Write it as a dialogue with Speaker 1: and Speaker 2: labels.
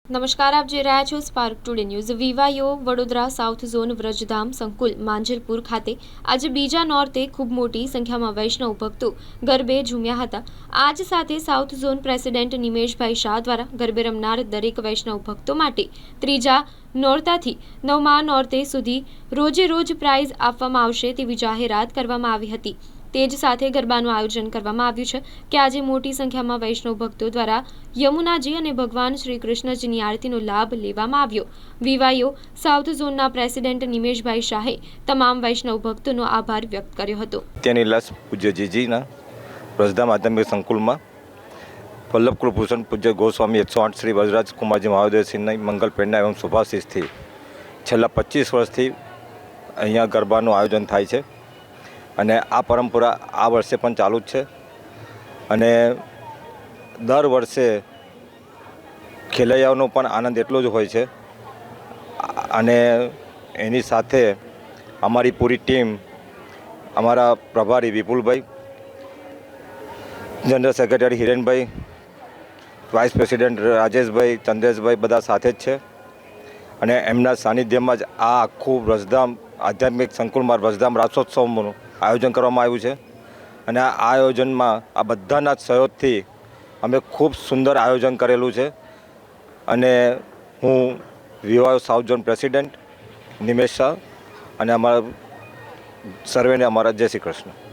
Speaker 1: નમસ્કાર, આપ જોઈ રહ્યા છો સ્પાર્ક ટુડે ન્યૂઝ। વિવાયો વડોદરા સાઉથ ઝોન વ્રજધામ સંકુલ માંજલપુર ખાતે આજે બીજા નોરતે ખૂબ મોટી સંખ્યામાં વૈષ્ણવ ભક્તો ગરબે ઝૂમ્યા હતા। આજ સાથે south zone president Nimeshbhai Shah દ્વારા ગરબે રમનાર દરેક વૈષ્ણવ ભક્તો માટે ત્રીજા નોરતાથી નવમા નોરતે સુધી રોજે રોજ પ્રાઇઝ આપવામાં આવશે તેવી જાહેરાત કરવામાં આવી હતી। તે જ સાથે ગરબાનું આયોજન કરવામાં આવ્યું છે કે આજે મોટી સંખ્યામાં વૈષ્ણવ ભક્તો દ્વારા યમુનાજી અને ભગવાન શ્રી કૃષ્ણજીની આરતીનો લાભ લેવામાં આવ્યો। વિવાયો સાઉથ ઝોનના પ્રેસિડેન્ટ નિમેશભાઈ શાહે તમામ વૈષ્ણવ ભક્તોનો આભાર વ્યક્ત કર્યો હતો।
Speaker 2: તેની લાશ પૂજ્ય જીજીના વ્રજધામ આધ્યાત્મિક સંકુલમાં વલ્લભ કુલભૂષણ પૂજ્ય ગોસ્વામી 108 શ્રી વજરાજ કુમારજી મહાદેવસિંહની મંગલ પ્રેરણા એવં શુભાશીષથી છેલ્લા 25 વર્ષથી અહીંયા ગરબાનું આયોજન થાય છે અને આ પરંપરા આ વર્ષે પણ ચાલુ જ છે અને દર વર્ષે ખેલૈયાઓનો પણ આનંદ એટલો જ હોય છે અને એની સાથે અમારી પૂરી ટીમ, અમારા પ્રભારી Vipulbhai, general secretary Hirenbhai, vice president Rajeshbhai, Chandreshbhai બધા સાથે જ છે અને એમના સાનિધ્યમાં જ આ આખું વ્રજધામ આધ્યાત્મિક સંકુલમાં વ્રજધામ રાસોત્સવનું આયોજન કરવામાં આવ્યું છે અને આ આયોજનમાં આ બધાના સહયોગથી અમે ખૂબ સુંદર આયોજન કરેલું છે અને હું વિવાયો south zone president Nimesh Shah અને અમારા સર્વેને અમારા જય શ્રી કૃષ્ણ।